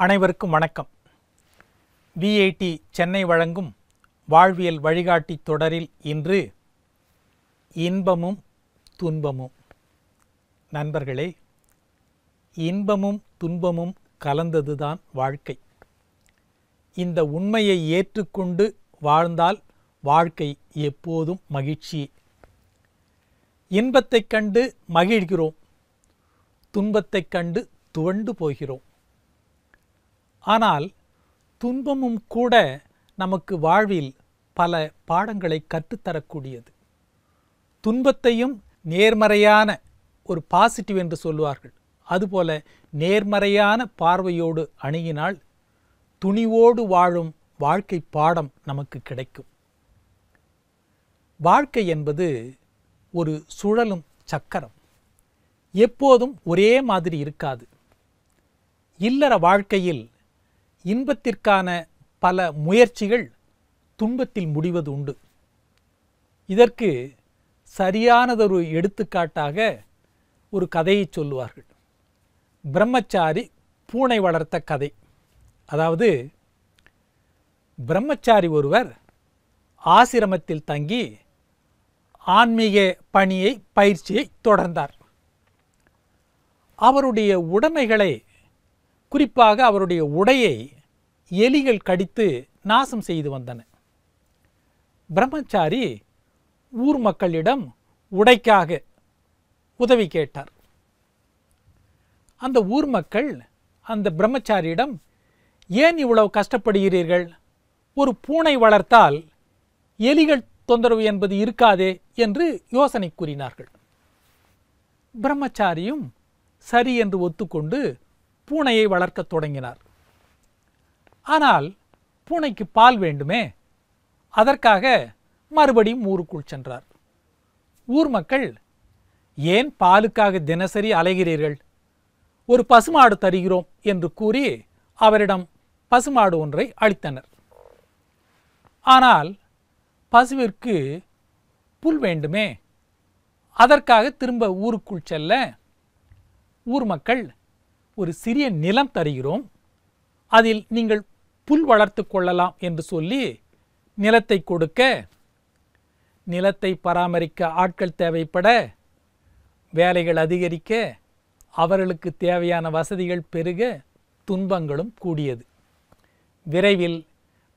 அனைவருக்கும் வணக்கம். VIT சென்னை வழங்கும் வாழ்வியல் வழிகாட்டி தொடரில் இன்று இன்பமும் துன்பமும். நண்பர்களே, இன்பமும் துன்பமும் கலந்ததுதான் வாழ்க்கை. இந்த உண்மையை ஏற்றுக்கொண்டு வாழ்ந்தால் வாழ்க்கை எப்போதும் மகிழ்ச்சி. இன்பத்தைக் கண்டு மகிழ்கிறோம், துன்பத்தைக் கண்டு துவண்டு போகிறோம். ஆனால் துன்பமும் கூட நமக்கு வாழ்வில் பல பாடங்களை கற்றுத்தரக்கூடியது. துன்பத்தையும் நேர்மறையான ஒரு பாசிட்டிவ் என்று சொல்லுவார்கள், அதுபோல நேர்மறையான பார்வையோடு அணுகினால் துணிவோடு வாழும் வாழ்க்கை பாடம் நமக்கு கிடைக்கும். வாழ்க்கை என்பது ஒரு சுழலும் சக்கரம், எப்போதும் ஒரே மாதிரி இருக்காது. இல்லற வாழ்க்கையில் இன்பத்திற்கான பல முயற்சிகள் துன்பத்தில் முடிவது உண்டு. இதற்கு சரியானதொரு எடுத்துக்காட்டாக ஒரு கதையை சொல்லுவார்கள். பிரம்மச்சாரி பூனை வளர்த்த கதை. அதாவது, பிரம்மச்சாரி ஒருவர் ஆசிரமத்தில் தங்கி ஆன்மீக பயிற்சியை தொடர்ந்தார். அவருடைய உடைமைகளை, குறிப்பாக அவருடைய உடையை எலிகள் கடித்து நாசம் செய்து வந்தன. பிரம்மச்சாரி ஊர் மக்களிடம் உடைக்காக உதவி கேட்டார். அந்த ஊர் மக்கள் அந்த பிரம்மச்சாரியிடம், ஏன் இவ்வளவு கஷ்டப்படுகிறீர்கள்? ஒரு பூனை வளர்த்தால் எலிகள் தொந்தரவு என்பது இருக்காதே என்று யோசனை கூறினார்கள். பிரம்மச்சாரியும் சரி என்று ஒத்துக்கொண்டு பூனையை வளர்க்க தொடங்கினார். ஆனால் பூனைக்கு பால் வேண்டுமே, அதற்காக மறுபடியும் ஊருக்குள் சென்றார். ஊர் மக்கள், ஏன் பாலுக்காக தினசரி அலைகிறீர்கள்? ஒரு பசுமாடு தருகிறோம் என்று கூறி அவரிடம் பசுமாடு ஒன்றை அளித்தனர். ஆனால் பசுவிற்கு புல் வேண்டுமே, அதற்காக திரும்ப ஊருக்குள் செல்ல ஊர் மக்கள், ஒரு சிறிய நிலம் தருகிறோம், அதில் நீங்கள் புல் வளர்த்து கொள்ளலாம் என்று சொல்லி நிலத்தை கொடுக்க, நிலத்தை பராமரிக்க ஆட்கள் தேவைப்பட, வேலைகள் அதிகரிக்க, அவர்களுக்கு தேவையான வசதிகள் பெருக, துன்பங்களும் கூடியது. விரைவில்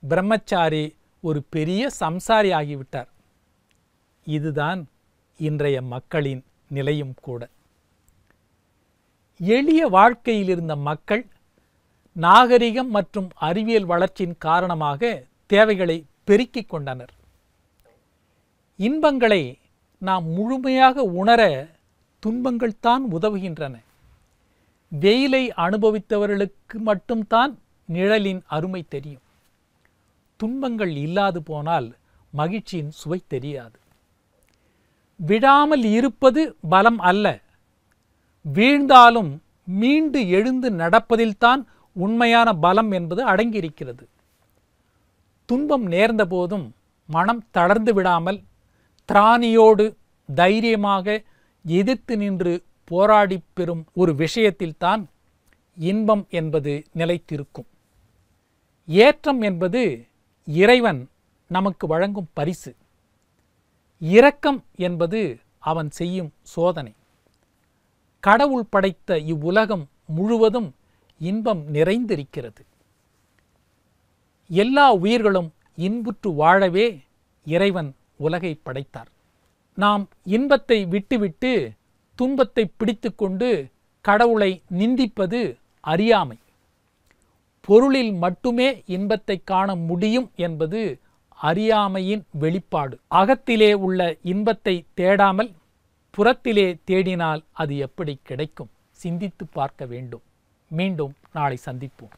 பிரம்மச்சாரி ஒரு பெரிய சம்சாரி ஆகிவிட்டார். இதுதான் இன்றைய மக்களின் நிலையும் கூட. எளிய வாழ்க்கையில் இருந்த மக்கள் நாகரிகம் மற்றும் அறிவியல் வளர்ச்சியின் காரணமாக தேவைகளை பெருக்கிக் கொண்டனர். இன்பங்களை நாம் முழுமையாக உணர துன்பங்கள் தான் உதவுகின்றன. வெயிலை அனுபவித்தவர்களுக்கு மட்டும்தான் நிழலின் அருமை தெரியும். துன்பங்கள் இல்லாது போனால் மகிழ்ச்சியின் சுவை தெரியாது. விடாமல் இருப்பது பலம் அல்ல, வீழ்ந்தாலும் மீண்டு எழுந்து நடப்பதில்தான் உண்மையான பலம் என்பது அடங்கியிருக்கிறது. துன்பம் நேர்ந்த போதும் மனம் தளர்ந்து விடாமல் திராணியோடு தைரியமாக எதிர்த்து நின்று போராடி பெறும் ஒரு விஷயத்தில்தான் இன்பம் என்பது நிலைத்திருக்கும். ஏற்றம் என்பது இறைவன் நமக்கு வழங்கும் பரிசு. இரக்கம் என்பது அவன் செய்யும் சோதனை. கடவுள் படைத்த இவ்வுலகம் முழுவதும் இன்பம் நிறைந்திருக்கிறது. எல்லா உயிர்களும் இன்புற்று வாழவே இறைவன் உலகை படைத்தார். நாம் இன்பத்தை விட்டுவிட்டு துன்பத்தை பிடித்து கொண்டு கடவுளை நிந்திப்பது அறியாமை. பொருளில் மட்டுமே இன்பத்தை காண முடியும் என்பது அறியாமையின் வெளிப்பாடு. அகத்திலே உள்ள இன்பத்தை தேடாமல் புறத்திலே தேடினால் அது எப்படி கிடைக்கும்? சிந்தித்து பார்க்க வேண்டும். மீண்டும் நாளை சந்திப்போம்.